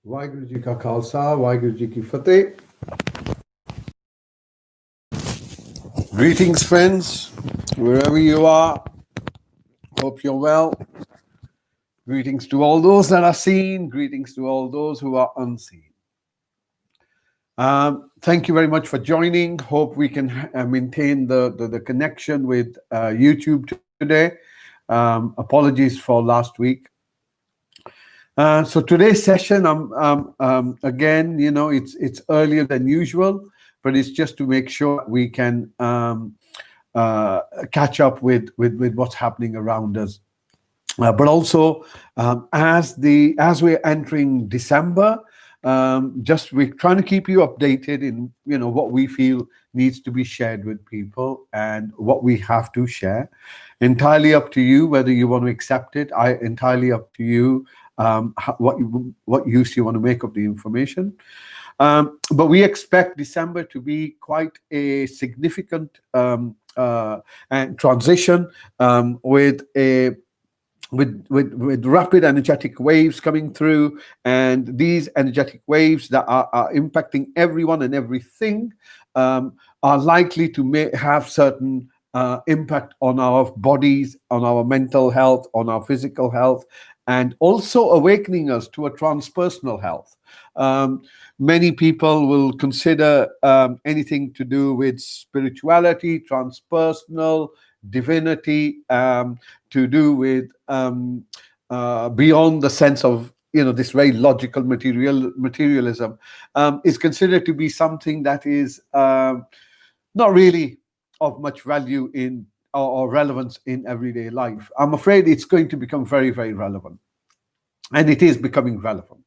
ਵਾਹਿਗੁਰੂ ਜੀ ਕਾ ਖਾਲਸਾ ਵਾਹਿਗੁਰੂ ਜੀ ਕੀ ਫਤਿਹ. Greetings, friends, wherever you are. Hope you're well. Greetings to all those that are seen. Greetings to all those who are unseen. Thank you very much for joining. Hope we can maintain the connection with YouTube today. Apologies for last week. So today's session, again, it's earlier than usual, but it's just to make sure we can catch up with what's happening around us. But also, as we're entering December, we're trying to keep you updated in what we feel needs to be shared with people and what we have to share. Entirely up to you whether you want to accept it. Entirely up to you what use you want to make of the information. But we expect December to be quite a significant and transition with rapid energetic waves coming through, and these energetic waves that are impacting everyone and everything are likely to have certain impact on our bodies, on our mental health, on our physical health, and also awakening us to a transpersonal health. Many people will consider anything to do with spirituality, transpersonal, divinity, to do with beyond the sense of this very logical materialism, is considered to be something that is not really of much value in or relevance in everyday life. I'm afraid it's going to become very, very relevant. And it is becoming relevant.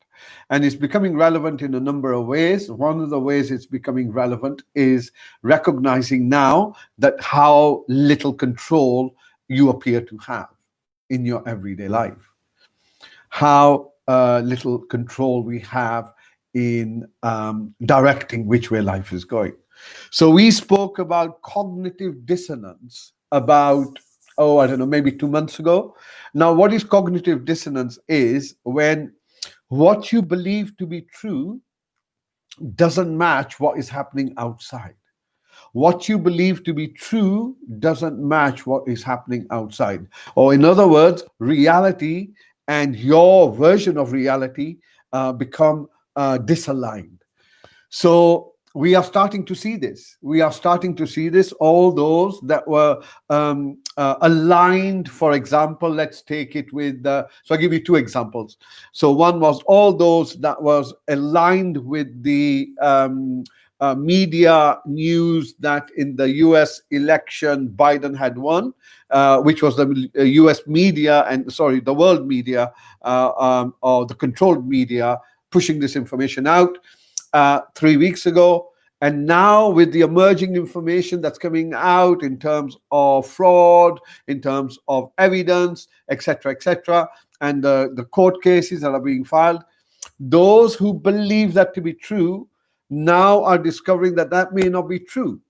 And it's becoming relevant in a number of ways. One of the ways it's becoming relevant is recognizing now that how little control you appear to have in your everyday life. How little control we have in directing which way life is going. So we spoke about cognitive dissonance about, I don't know, maybe 2 months ago. Now, what is cognitive dissonance is when what you believe to be true doesn't match what is happening outside. What you believe to be true doesn't match what is happening outside. Or in other words, reality and your version of reality become disaligned. So we are starting to see this. We are starting to see this. All those that were aligned, for example, let's take it with, so I'll give you 2 examples. So one was all those that was aligned with the media news that in the US election, Biden had won, which was the US media the world media or the controlled media pushing this information out 3 weeks ago. And now with the emerging information that's coming out in terms of fraud, in terms of evidence, etc., and the court cases that are being filed, those who believe that to be true now are discovering that that may not be true.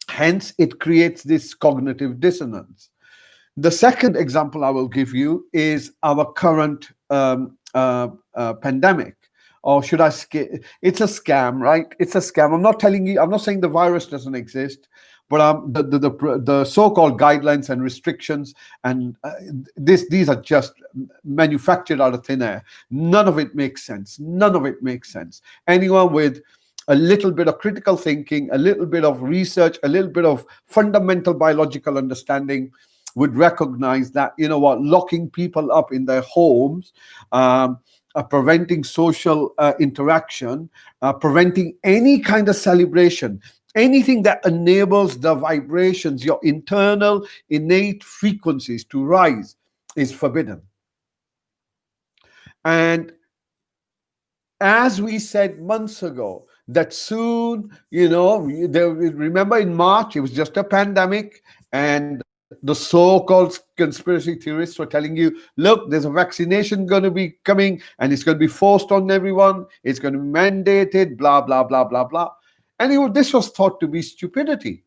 Hence, it creates this cognitive dissonance. The second example I will give you is our current pandemic. Or should I say, it's a scam, right? It's a scam. I'm not saying the virus doesn't exist, but the so-called guidelines and restrictions and these are just manufactured out of thin air. None of it makes sense. None of it makes sense. Anyone with a little bit of critical thinking, a little bit of research, a little bit of fundamental biological understanding would recognize that, locking people up in their homes, preventing social interaction, preventing any kind of celebration, anything that enables the vibrations, your internal innate frequencies to rise is forbidden. And as we said months ago, that soon, remember in March, it was just a pandemic, and the so-called conspiracy theorists were telling you, look, there's a vaccination going to be coming and it's going to be forced on everyone. It's going to be mandated, blah, blah, blah, blah, blah. And this was thought to be stupidity.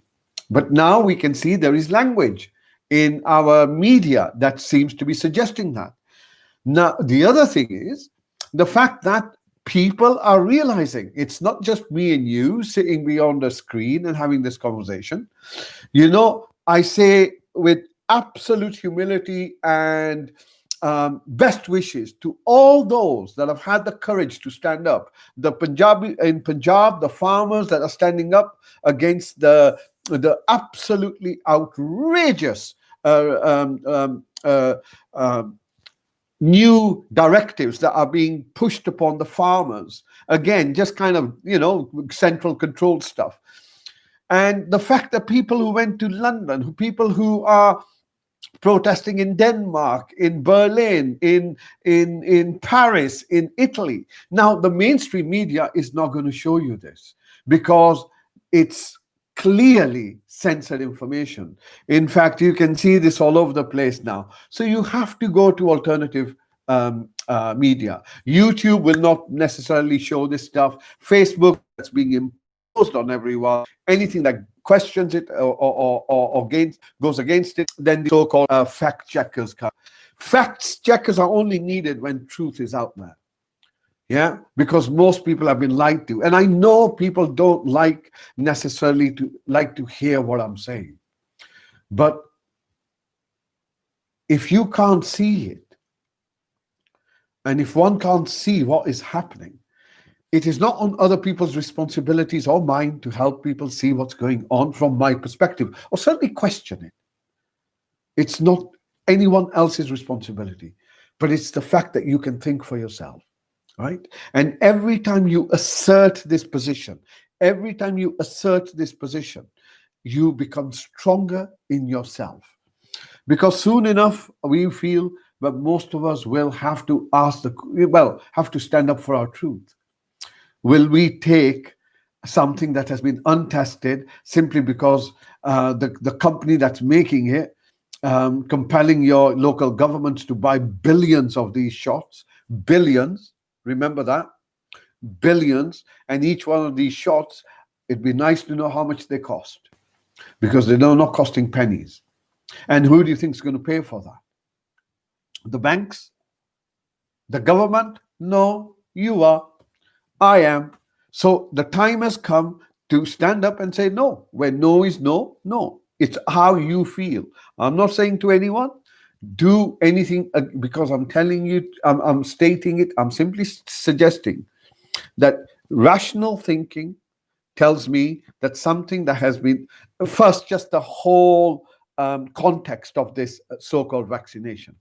But now we can see there is language in our media that seems to be suggesting that. Now, the other thing is the fact that people are realizing it's not just me and you sitting beyond a screen and having this conversation. I say with absolute humility and best wishes to all those that have had the courage to stand up. The Punjabi in Punjab, the farmers that are standing up against the absolutely outrageous new directives that are being pushed upon the farmers. Again, just kind of central controlled stuff. And the fact that people who went to London, people who are protesting in Denmark, in Berlin, in Paris, in Italy. Now, the mainstream media is not going to show you this because it's clearly censored information. In fact, you can see this all over the place now. So you have to go to alternative media. YouTube will not necessarily show this stuff. Facebook, that's being imposed on everyone. Anything that questions it or goes against it, then the so-called fact checkers come. Fact checkers are only needed when truth is out there. Yeah, because most people have been lied to. And I know people don't necessarily to hear what I'm saying. But if you can't see it, and if one can't see what is happening, it is not on other people's responsibilities or mine to help people see what's going on from my perspective, or certainly question it. It's not anyone else's responsibility, but it's the fact that you can think for yourself, right? And every time you assert this position, you become stronger in yourself. Because soon enough, we feel that most of us will have to have to stand up for our truth. Will we take something that has been untested simply because the company that's making it, compelling your local governments to buy billions of these shots, billions, remember that, billions, and each one of these shots, it'd be nice to know how much they cost, because they're not costing pennies. And who do you think is going to pay for that? The banks? The government? No, you are. I am. So the time has come to stand up and say no. Where no is no, no. It's how you feel. I'm not saying to anyone, do anything because I'm telling you, I'm stating it. I'm simply suggesting that rational thinking tells me that something that has been, first, just the whole context of this so-called vaccination.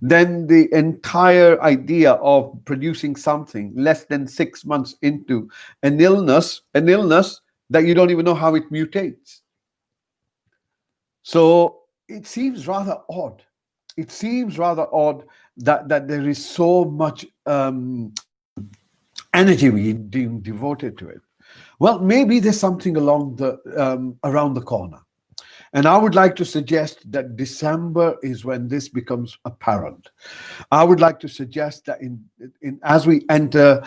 Then the entire idea of producing something less than 6 months into an illness that you don't even know how it mutates. So it seems rather odd. That there is so much energy being devoted to it. Well, maybe there's something around the corner. And I would like to suggest that December is when this becomes apparent. I would like to suggest that as we enter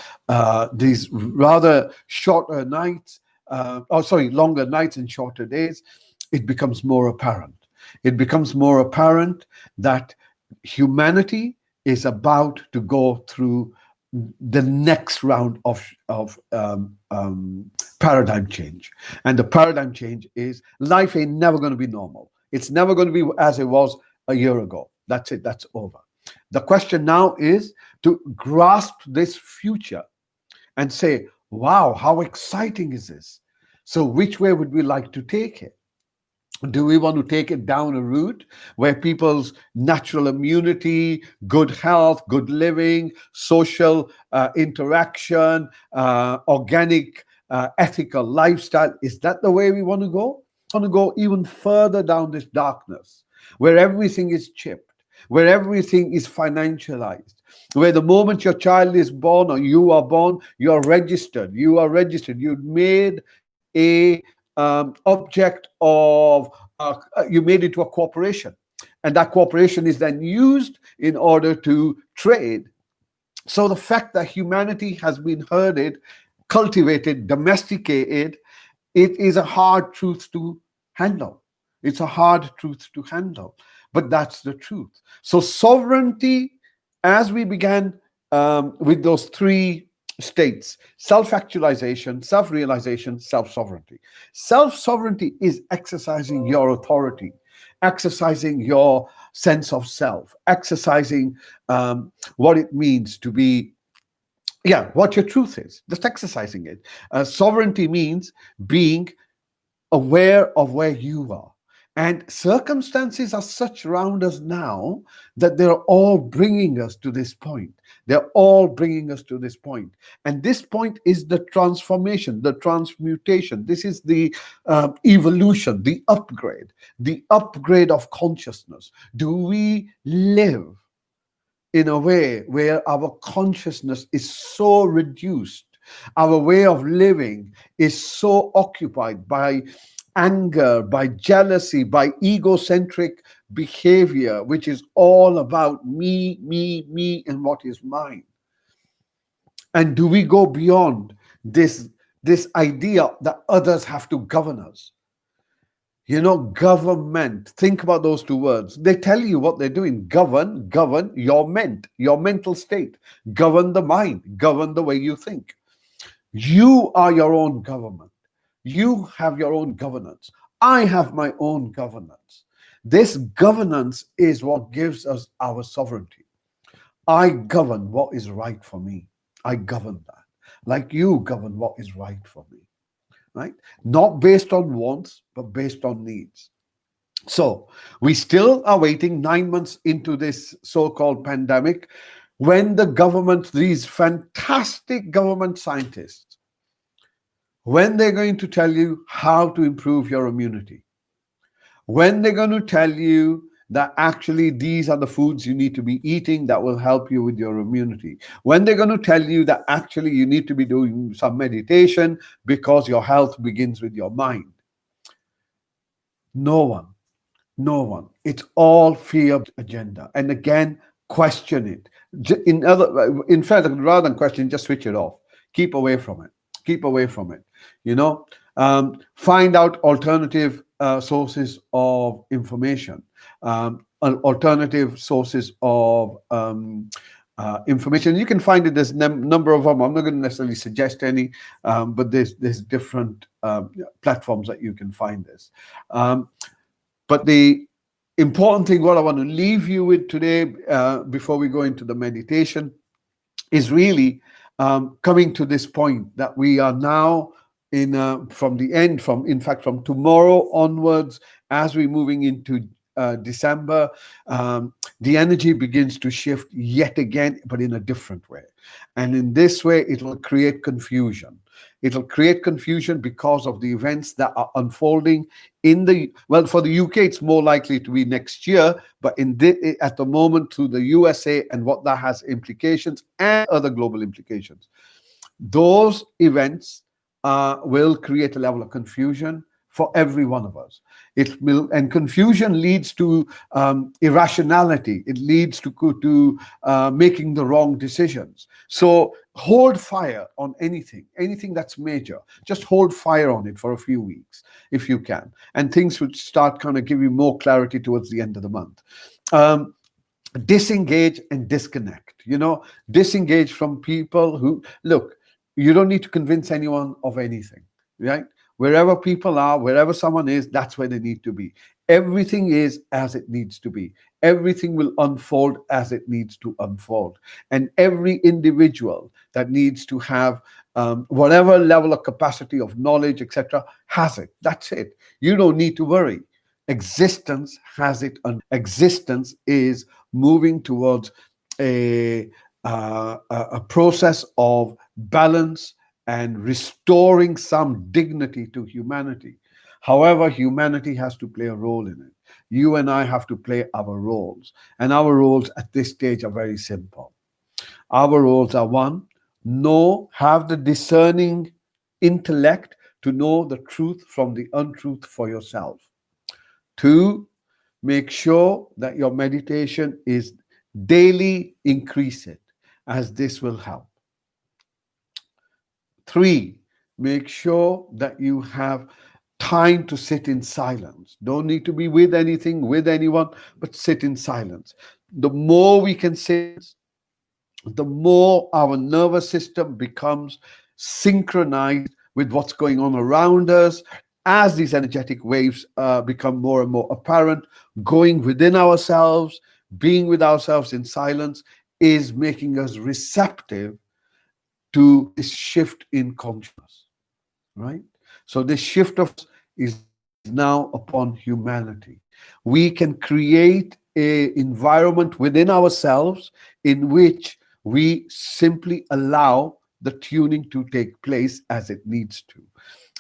these rather shorter nights, longer nights and shorter days, it becomes more apparent. It becomes more apparent that humanity is about to go through the next round of paradigm change. And the paradigm change is life ain't never going to be normal. It's never going to be as it was a year ago. That's it. That's over. The question now is to grasp this future and say, wow, how exciting is this? So which way would we like to take it? Do we want to take it down a route where people's natural immunity, good health, good living, social interaction, organic, ethical lifestyle, is that the way we want to go? We want to go even further down this darkness, where everything is chipped, where everything is financialized, where the moment your child is born or you are born, you are registered. You've made a object of you made it to a corporation, and that corporation is then used in order to trade. So the fact that humanity has been herded, cultivated, domesticated, it is a hard truth to handle. It's a hard truth to handle, but that's the truth. So sovereignty, as we began with those three states: self-actualization, self-realization, self-sovereignty. Self-sovereignty is exercising your authority, exercising your sense of self, exercising what it means to be, yeah, what your truth is, just exercising it. Sovereignty means being aware of where you are. And circumstances are such around us now that they're all bringing us to this point. They're all bringing us to this point. And this point is the transformation, the transmutation. This is the evolution, the upgrade of consciousness. Do we live in a way where our consciousness is so reduced, our way of living is so occupied by anger, by jealousy, by egocentric behavior, which is all about me, and what is mine? And do we go beyond this idea that others have to govern us? Government. Think about those two words. They tell you what they're doing. Govern your mental state. Govern the mind. Govern the way you think. You are your own government. You have your own governance. I have my own governance. This governance is what gives us our sovereignty. I govern what is right for me. I govern that. Like you govern what is right for me. Right? Not based on wants, but based on needs. So we still are waiting 9 months into this so-called pandemic, when the government, these fantastic government scientists, when they're going to tell you how to improve your immunity, when they're going to tell you that actually these are the foods you need to be eating that will help you with your immunity, when they're going to tell you that actually you need to be doing some meditation because your health begins with your mind. No one. It's all fear agenda. And again, question it. In fact, rather than question, just switch it off. Keep away from it. Keep away from it. Find out alternative sources of information, alternative sources of information. You can find it. There's a number of them. I'm not going to necessarily suggest any, but there's different platforms that you can find this. But the important thing, what I want to leave you with today, before we go into the meditation, is really coming to this point that we are now from tomorrow onwards, as we're moving into December, the energy begins to shift yet again, but in a different way. And in this way, it will create confusion. It'll create confusion because of the events that are unfolding for the UK, it's more likely to be next year, but at the moment, to the USA and what that has implications and other global implications. Those events will create a level of confusion for every one of us. And confusion leads to irrationality. It leads to making the wrong decisions. So hold fire on anything that's major. Just hold fire on it for a few weeks, if you can. And things would start kind of giving you more clarity towards the end of the month. Disengage and disconnect. Disengage from people who, look, you don't need to convince anyone of anything, right? Wherever people are, wherever someone is, that's where they need to be. Everything is as it needs to be. Everything will unfold as it needs to unfold. And every individual that needs to have whatever level of capacity of knowledge, etc., has it. That's it. You don't need to worry. Existence has it. Existence is moving towards a process of balance and restoring some dignity to humanity. However, humanity has to play a role in it. You and I have to play our roles. And our roles at this stage are very simple. Our roles are: one, have the discerning intellect to know the truth from the untruth for yourself. Two, make sure that your meditation is daily, increase it, as this will help. Three, make sure that you have time to sit in silence. Don't need to be with anything, with anyone, but sit in silence. The more we can sit, the more our nervous system becomes synchronized with what's going on around us, as these energetic waves become more and more apparent, going within ourselves, being with ourselves in silence, is making us receptive to this shift in consciousness, right? So this shift of is now upon humanity. We can create a environment within ourselves in which we simply allow the tuning to take place as it needs to.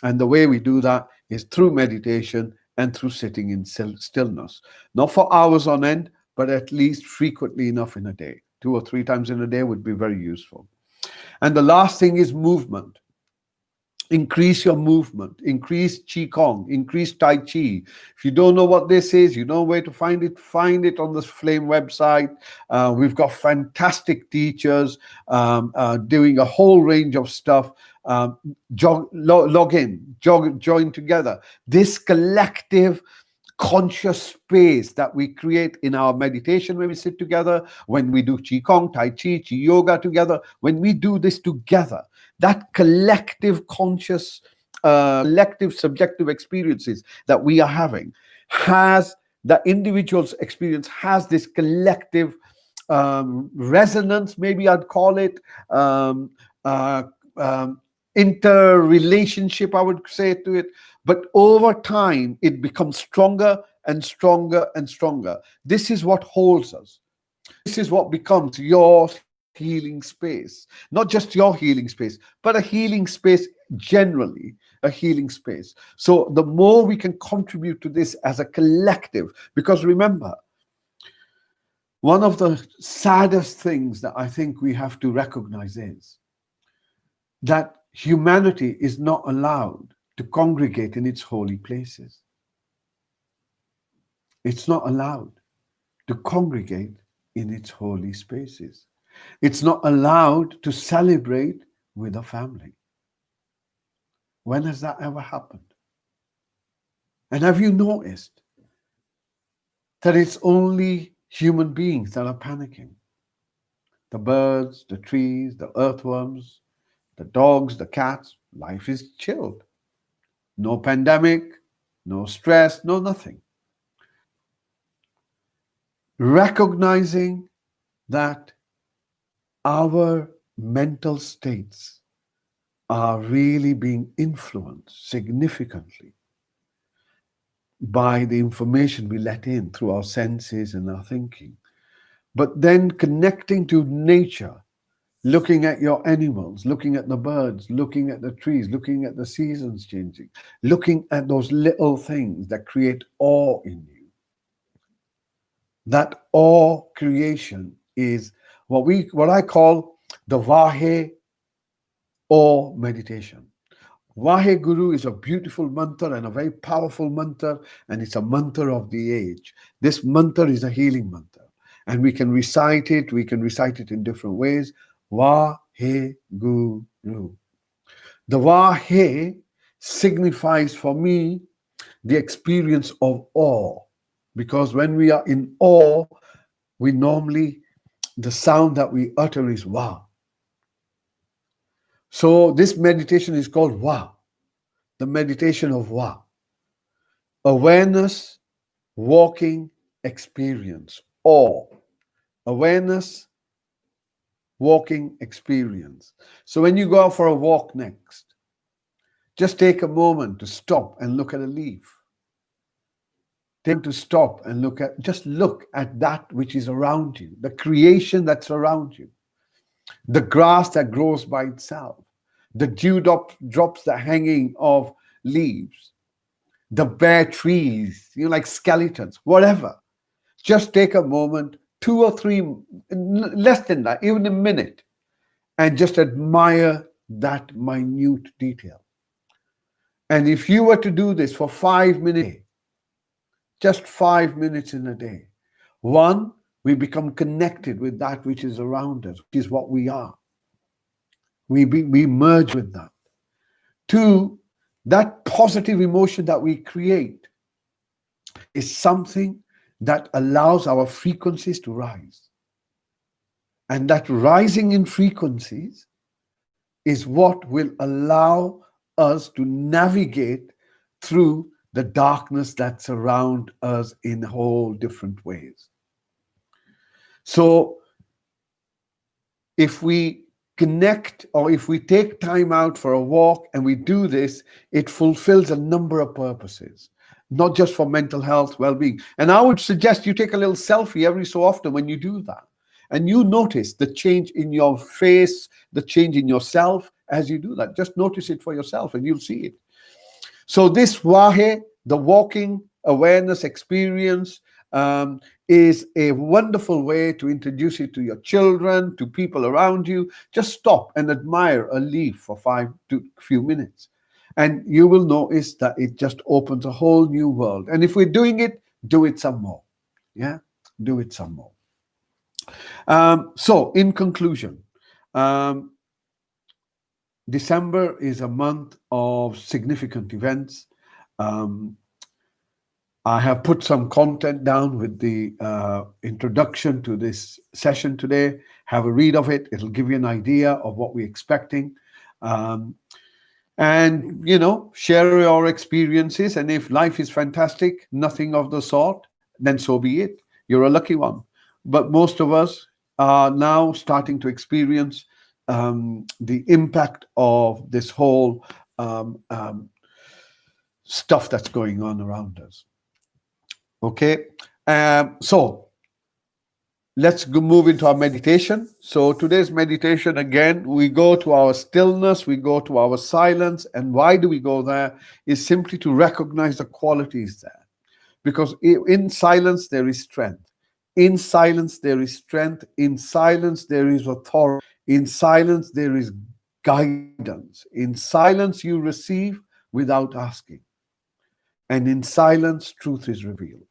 And the way we do that is through meditation and through sitting in stillness. Not for hours on end, but at least frequently enough in a day. 2 or 3 times in a day would be very useful. And the last thing is movement. Increase your movement, increase qigong, increase tai chi. If you don't know what this is, you know where to find it on the Flame website. We've got fantastic teachers doing a whole range of stuff. Log in, join together. This collective conscious space that we create in our meditation when we sit together, when we do qigong, tai chi, chi yoga together, when we do this together, that collective conscious, collective subjective experiences that we are having has, the individual's experience has this collective resonance, maybe I'd call it, uh, um, interrelationship, I would say to it. But over time, it becomes stronger and stronger and stronger. This is what holds us. This is what becomes your healing space. Not just your healing space, but a healing space generally, a healing space. So the more we can contribute to this as a collective, because remember, one of the saddest things that I think we have to recognize is that humanity is not allowed to congregate in its holy places. It's not allowed to congregate in its holy spaces. It's not allowed to celebrate with a family. When has that ever happened? And have you noticed that it's only human beings that are panicking? The birds, the trees, the earthworms, the dogs, the cats, life is chilled. No pandemic, no stress, no nothing. Recognizing that our mental states are really being influenced significantly by the information we let in through our senses and our thinking. But then connecting to nature, looking at your animals, looking at the birds, looking at the trees, looking at the seasons changing, looking at those little things that create awe in you. That awe creation is what I call the Vahe or meditation. Vahe Guru is a beautiful mantra and a very powerful mantra, and it's a mantra of the age. This mantra is a healing mantra, and we can recite it in different ways. Vahe Guru. The Vahe signifies for me the experience of awe, because when we are in awe, we normally, the sound that we utter is wow. So this meditation is called wow, the meditation of wow. Awareness, walking, experience. Awe, awareness, walking, experience. So when you go out for a walk next, just take a moment to stop and look at a leaf. Take to stop and look at that which is around you, the creation that's around you, the grass that grows by itself, the drops that hanging off leaves, the bare trees, like skeletons, whatever. Just take a moment, 2 or 3, less than that, even a minute, and just admire that minute detail. And if you were to do this for 5 minutes, just 5 minutes in a day, one, we become connected with that which is around us, which is what we are. We merge with that. 2, that positive emotion that we create is something that allows our frequencies to rise. And that rising in frequencies is what will allow us to navigate through the darkness that's around us in whole different ways. So if we connect or if we take time out for a walk and we do this, it fulfills a number of purposes, not just for mental health, well-being. And I would suggest you take a little selfie every so often when you do that. And you notice the change in your face, the change in yourself as you do that. Just notice it for yourself and you'll see it. So this wahe, the walking awareness experience, is a wonderful way to introduce it to your children, to people around you. Just stop and admire a leaf for 5 to few minutes. And you will notice that it just opens a whole new world. And if we're doing it, do it some more. Yeah, do it some more. So in conclusion, um, December is a month of significant events. Um, I have put some content down with the introduction to this session today. Have a read of it. It'll give you an idea of what we're expecting. Um, and, share your experiences. And if life is fantastic, nothing of the sort, then so be it. You're a lucky one. But most of us are now starting to experience the impact of this whole stuff that's going on around us. Okay, so let's move into our meditation. So today's meditation, again, we go to our stillness, we go to our silence. And why do we go there? Is simply to recognize the qualities there. Because in silence, there is strength. In silence, there is strength. In silence, there is authority. In silence, there is guidance. In silence, you receive without asking. And in silence, truth is revealed.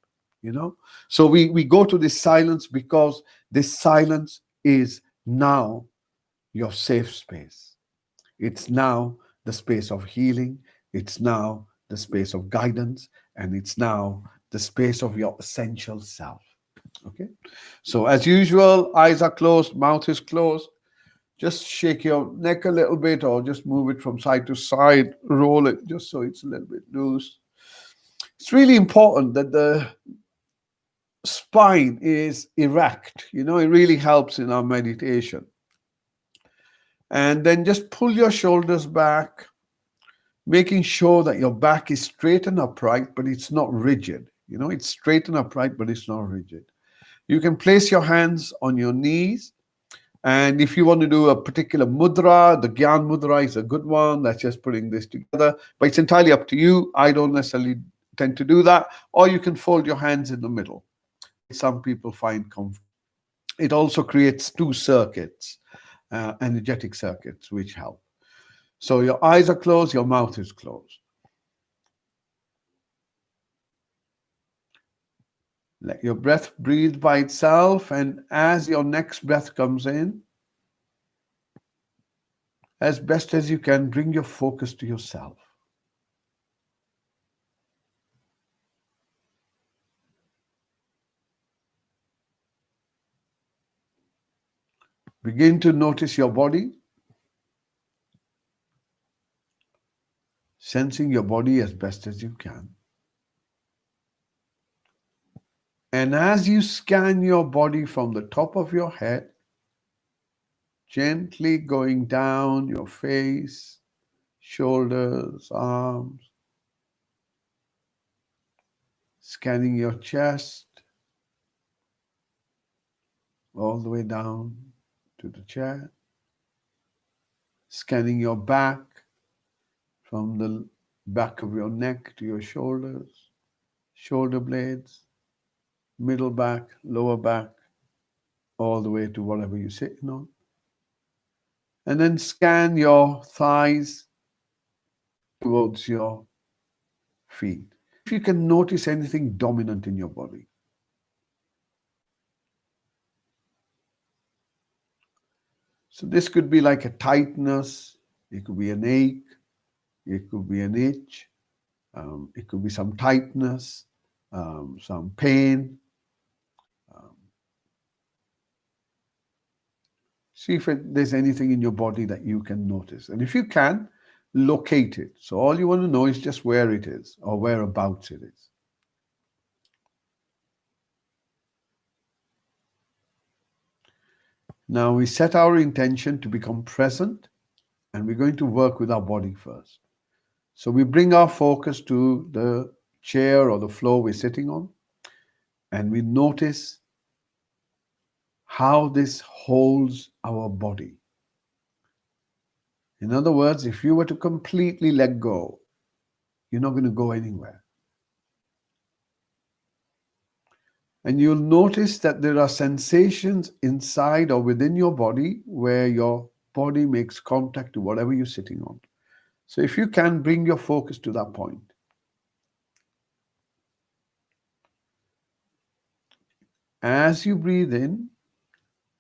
So we go to this silence because this silence is now your safe space. It's now the space of healing. It's now the space of guidance. And it's now the space of your essential self. Okay. So as usual, eyes are closed, mouth is closed. Just shake your neck a little bit or just move it from side to side, roll it just so it's a little bit loose. It's really important that the spine is erect. It really helps in our meditation. And then just pull your shoulders back, making sure that your back is straight and upright, but it's not rigid. It's straight and upright, but it's not rigid. You can place your hands on your knees. And if you want to do a particular mudra, the Gyan mudra is a good one. That's just putting this together. But it's entirely up to you. I don't necessarily tend to do that. Or you can fold your hands in the middle, which some people find comfortable. It also creates 2 circuits, energetic circuits, which help. So your eyes are closed, your mouth is closed. Let your breath breathe by itself, and as your next breath comes in, as best as you can, bring your focus to yourself. Begin to notice your body, sensing your body as best as you can. And as you scan your body from the top of your head, gently going down your face, shoulders, arms, scanning your chest, all the way down to the chest, scanning your back from the back of your neck to your shoulders, shoulder blades, middle back, lower back, all the way to whatever you're sitting on. And then scan your thighs towards your feet. If you can notice anything dominant in your body. So this could be like a tightness, it could be an ache, it could be an itch, it could be some tightness, some pain. See if there's anything in your body that you can notice. And if you can, locate it. So all you want to know is just where it is or whereabouts it is. Now we set our intention to become present, and we're going to work with our body first. So we bring our focus to the chair or the floor we're sitting on, and we notice how this holds our body. In other words, if you were to completely let go, you're not going to go anywhere. And you'll notice that there are sensations inside or within your body where your body makes contact to whatever you're sitting on. So if you can, bring your focus to that point. As you breathe in,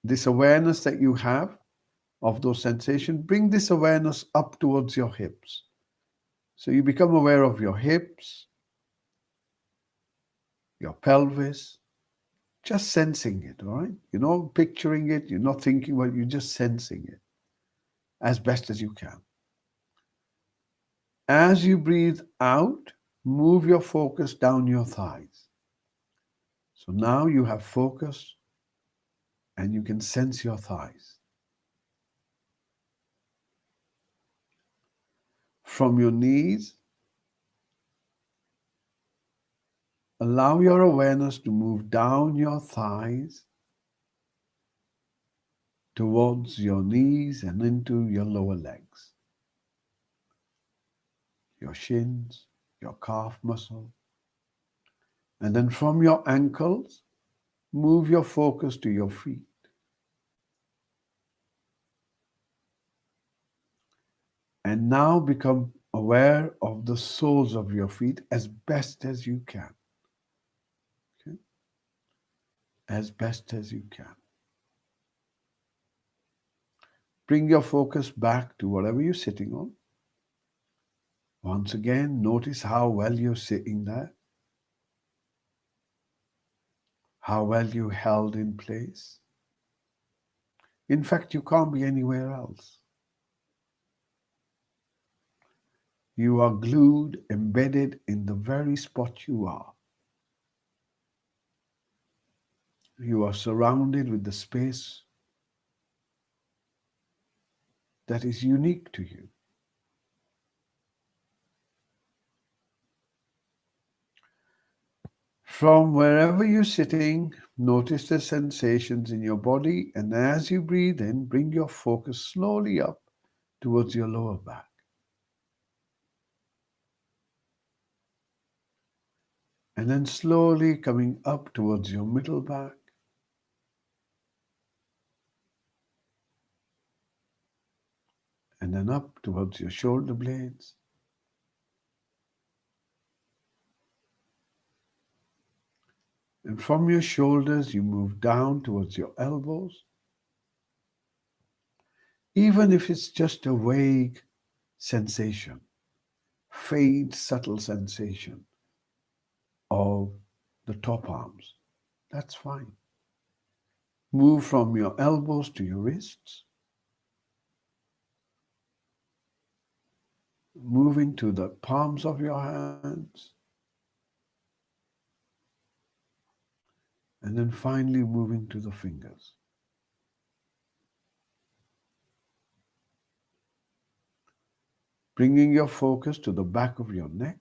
this awareness that you have of those sensations, bring this awareness up towards your hips. So you become aware of your hips, your pelvis, just sensing it, all right? You're not picturing it, you're not thinking about it, you're just sensing it as best as you can. As you breathe out, move your focus down your thighs. So now you have focus and you can sense your thighs. From your knees, allow your awareness to move down your thighs towards your knees and into your lower legs, your shins, your calf muscle. And then from your ankles, move your focus to your feet. And now become aware of the soles of your feet as best as you can. Okay? As best as you can. Bring your focus back to whatever you're sitting on. Once again, notice how well you're sitting there, how well you held in place. In fact, you can't be anywhere else. You are glued, embedded in the very spot you are. You are surrounded with the space that is unique to you. From wherever you're sitting, notice the sensations in your body, and as you breathe in, bring your focus slowly up towards your lower back. And then slowly coming up towards your middle back. And then up towards your shoulder blades. And from your shoulders, you move down towards your elbows. Even if it's just a vague sensation, faint, subtle sensation of the top arms, that's fine. Move from your elbows to your wrists, moving to the palms of your hands, and then finally moving to the fingers. Bringing your focus to the back of your neck.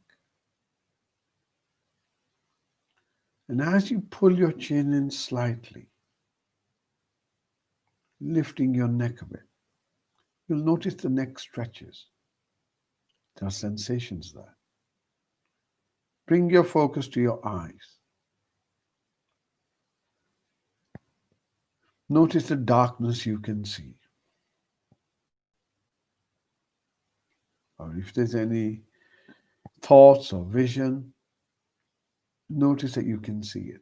And as you pull your chin in slightly, lifting your neck a bit, you'll notice the neck stretches. There are sensations there. Bring your focus to your eyes. Notice the darkness you can see. Or if there's any thoughts or vision, notice that you can see it.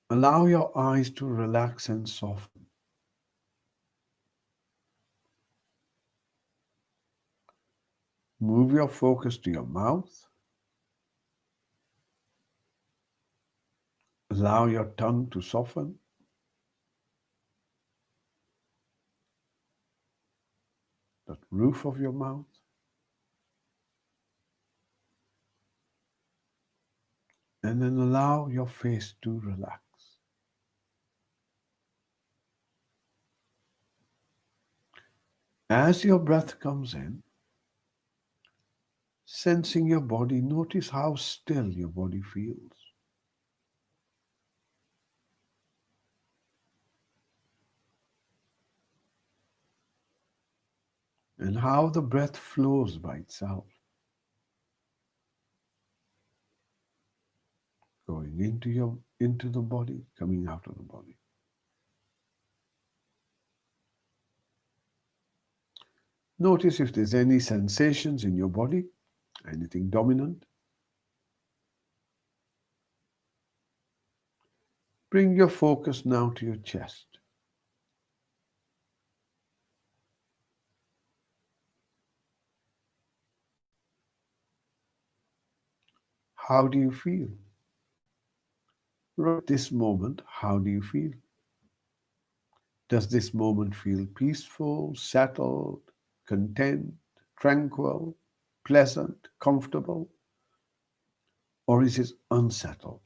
Allow your eyes to relax and soften. Move your focus to your mouth. Allow your tongue to soften. roof of your mouth, and then allow your face to relax. As your breath comes in, sensing your body, notice how still your body feels. And how the breath flows by itself, going into the body, coming out of the body. Notice if there's any sensations in your body, anything dominant. Bring your focus now to your chest. How do you feel? Right this moment, how do you feel? Does this moment feel peaceful, settled, content, tranquil, pleasant, comfortable? Or is it unsettled,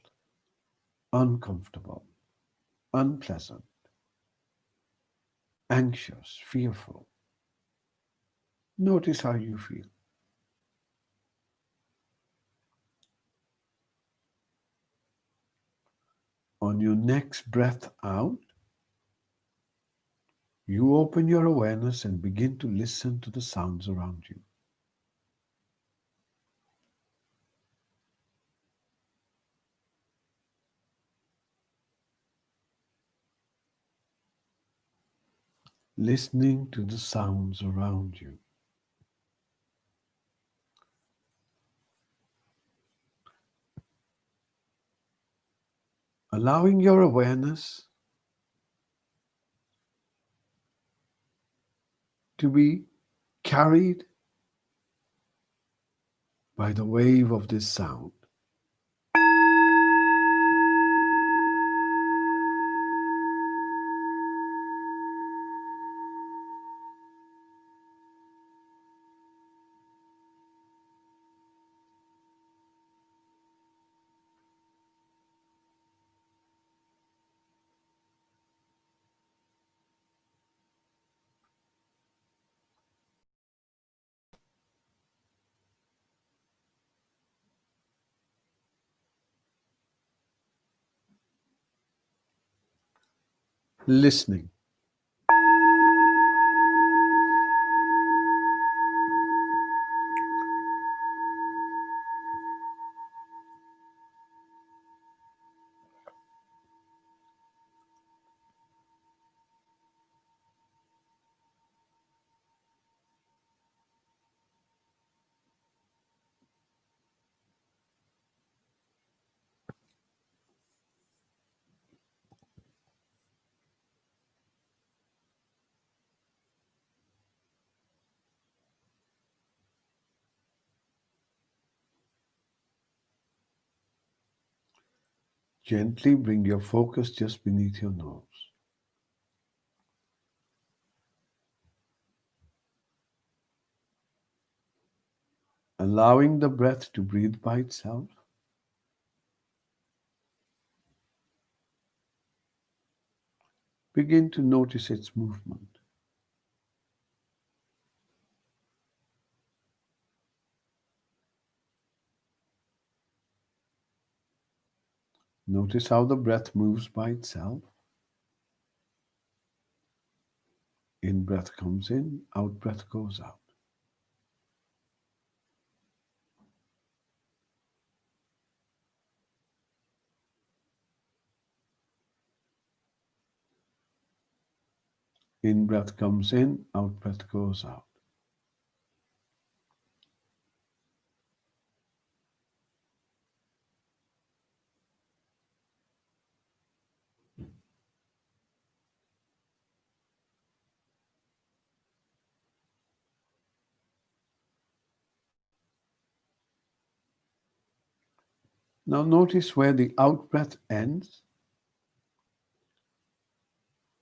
uncomfortable, unpleasant, anxious, fearful? Notice how you feel. On your next breath out, you open your awareness and begin to listen to the sounds around you. Listening to the sounds around you. Allowing your awareness to be carried by the wave of this sound. Listening. Gently bring your focus just beneath your nose. Allowing the breath to breathe by itself. Begin to notice its movement. Notice how the breath moves by itself. In breath comes in, out breath goes out. In breath comes in, out breath goes out. Now notice where the out breath ends.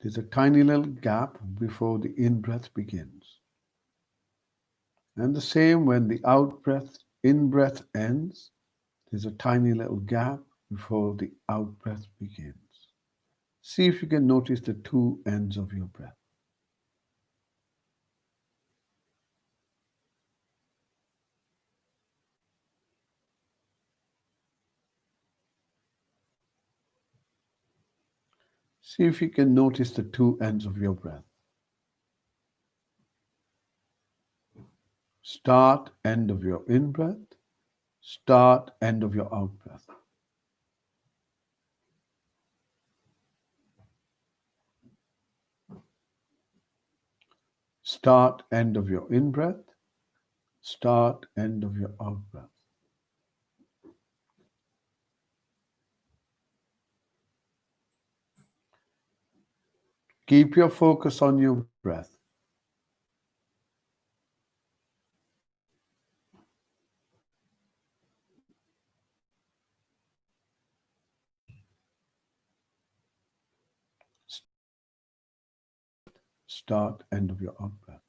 There's a tiny little gap before the in breath begins. And the same when the out breath, in breath ends, there's a tiny little gap before the out breath begins. See if you can notice the two ends of your breath. See if you can notice the two ends of your breath. Start, end of your in breath. Start, end of your out breath. Start, end of your in breath. Start, end of your out breath. Keep your focus on your breath. Start, end of your in breath. Start, end of your out breath.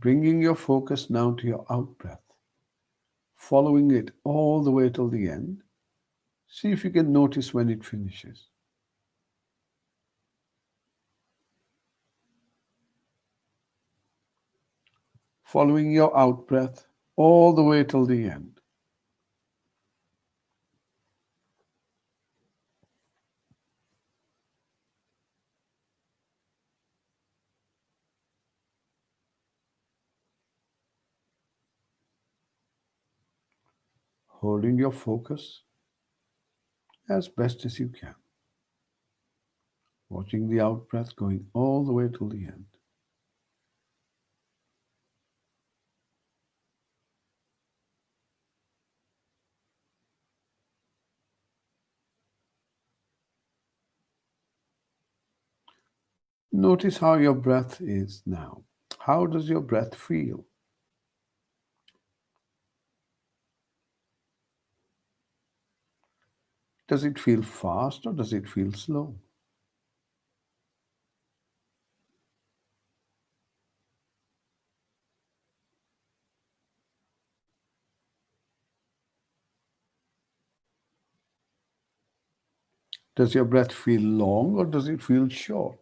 Bringing your focus now to your out breath, following it all the way till the end. See if you can notice when it finishes. Following your out breath all the way till the end. Holding your focus as best as you can. Watching the out breath going all the way till the end. Notice how your breath is now. How does your breath feel? Does it feel fast or does it feel slow? Does your breath feel long or does it feel short?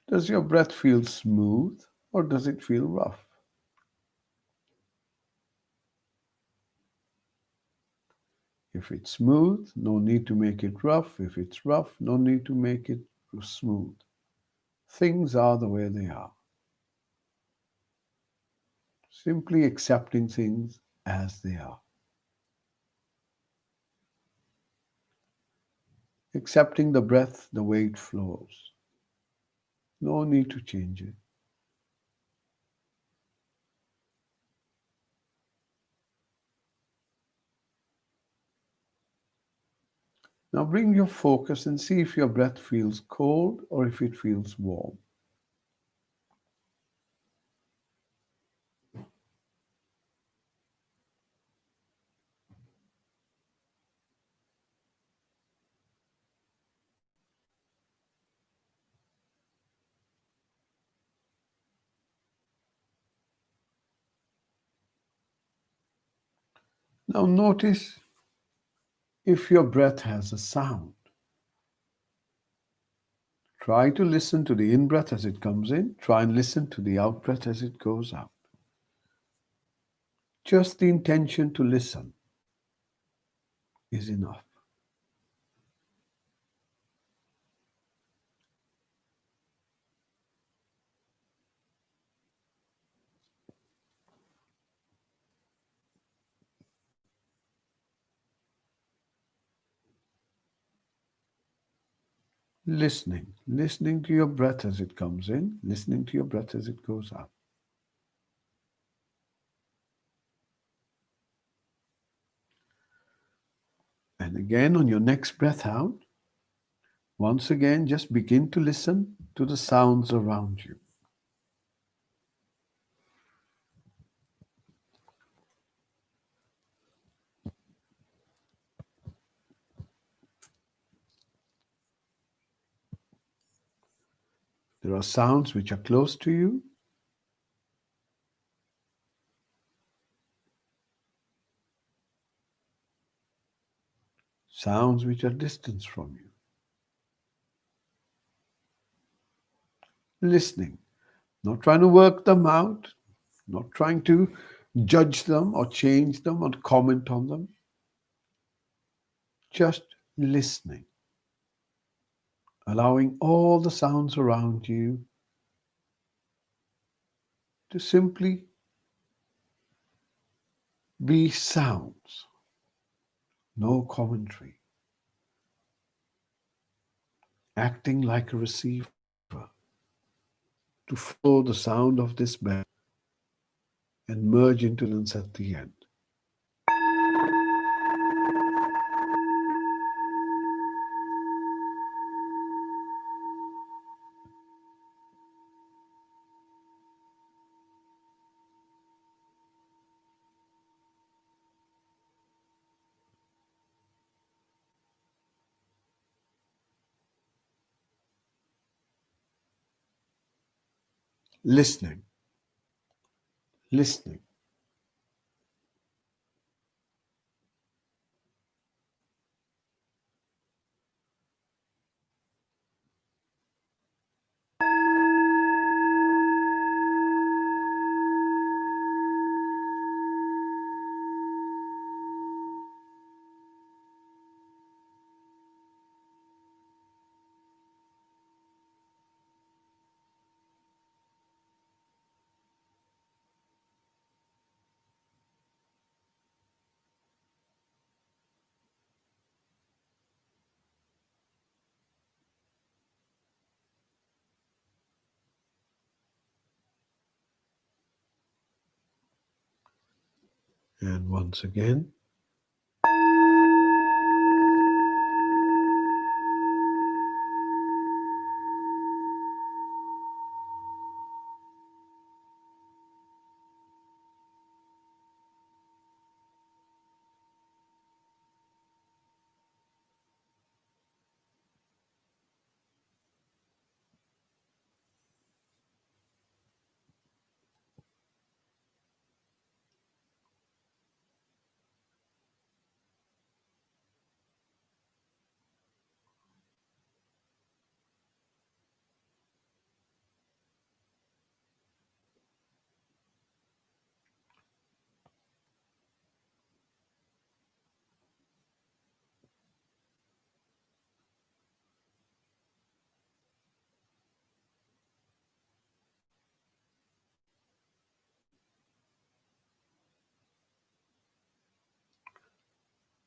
Does your breath feel smooth or does it feel rough? If it's smooth, no need to make it rough. If it's rough, no need to make it smooth. Things are the way they are. Simply accepting things as they are. Accepting the breath the way it flows. No need to change it. Now bring your focus and see if your breath feels cold or if it feels warm. Now notice if your breath has a sound. Try to listen to the in breath as it comes in. Try and listen to the out breath as it goes out. Just the intention to listen is enough. Listening to your breath as it comes in, listening to your breath as it goes out. And again, on your next breath out, once again, just begin to listen to the sounds around you. There are sounds which are close to you, sounds which are distant from you. Listening, not trying to work them out, not trying to judge them or change them or comment on them, just listening, allowing all the sounds around you to simply be sounds, no commentary, acting like a receiver to follow the sound of this bell and merge into silence at the end. Listening, listening. And once again,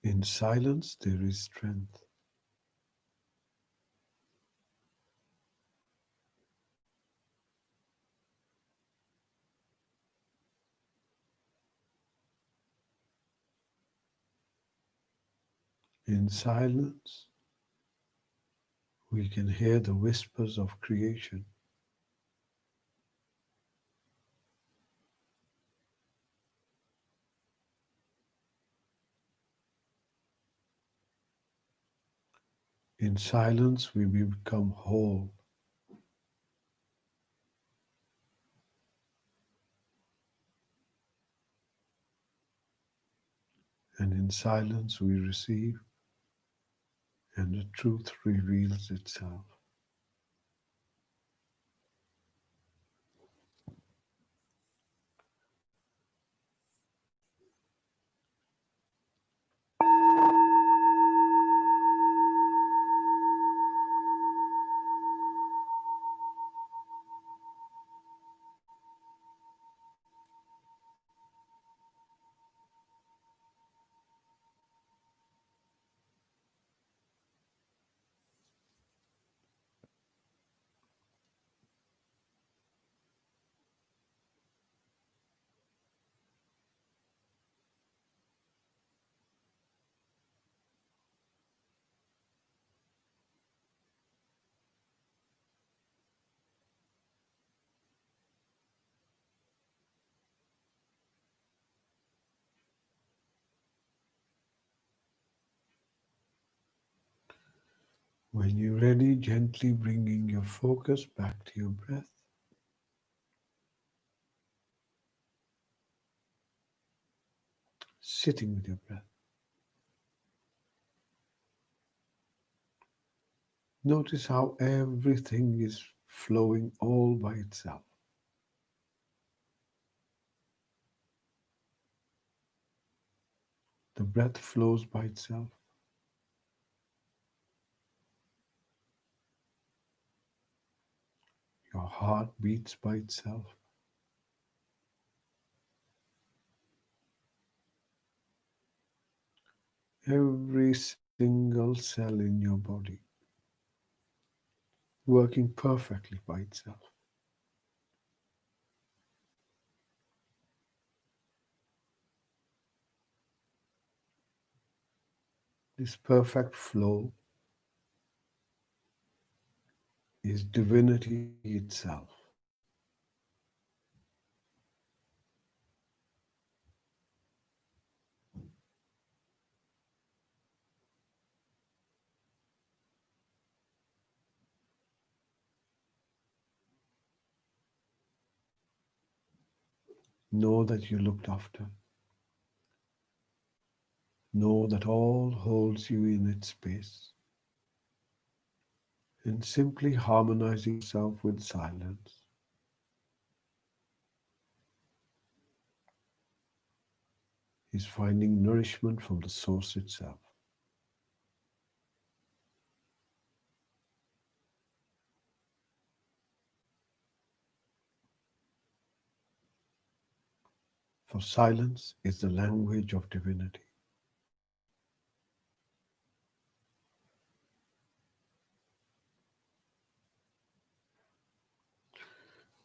in silence there is strength. In silence, we can hear the whispers of creation. In silence, we become whole. And in silence, we receive, and the truth reveals itself. When you're ready, gently bringing your focus back to your breath, sitting with your breath. Notice how everything is flowing all by itself. The breath flows by itself. Your heart beats by itself. Every single cell in your body working perfectly by itself. This perfect flow is divinity itself. Know that you're looked after. Know that all holds you in its space. And simply harmonizing yourself with silence is finding nourishment from the source itself. For silence is the language of divinity.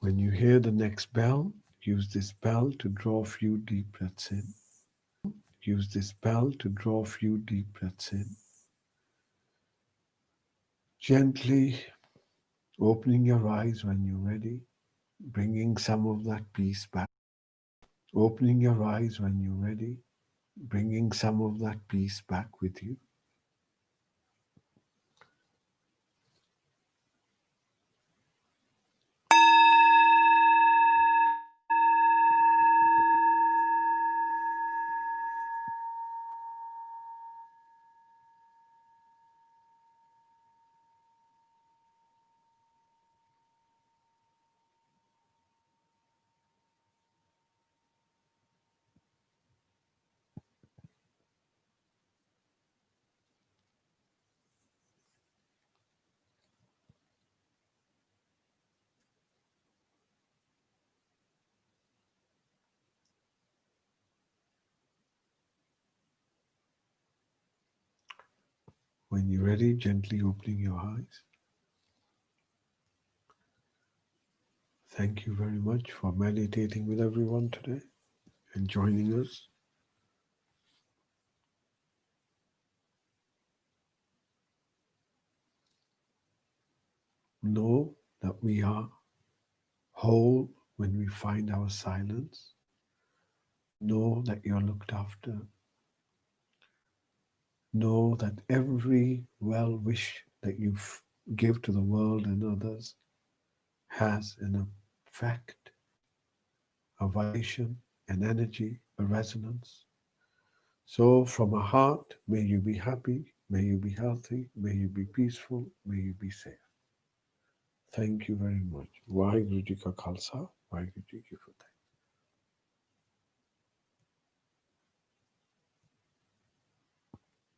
When you hear the next bell, use this bell to draw a few deep breaths in. Use this bell to draw a few deep breaths in. Gently opening your eyes when you're ready, bringing some of that peace back. Opening your eyes when you're ready, bringing some of that peace back with you. When you're ready, gently opening your eyes. Thank you very much for meditating with everyone today and joining us. Know that we are whole when we find our silence. Know that you're looked after. Know that every well wish that you give to the world and others has an effect, a vibration, an energy, a resonance. So, from a heart, may you be happy, may you be healthy, may you be peaceful, may you be safe. Thank you very much. Vaheguru Ji Ka Khalsa, Vaheguru Ji Ki Fateh.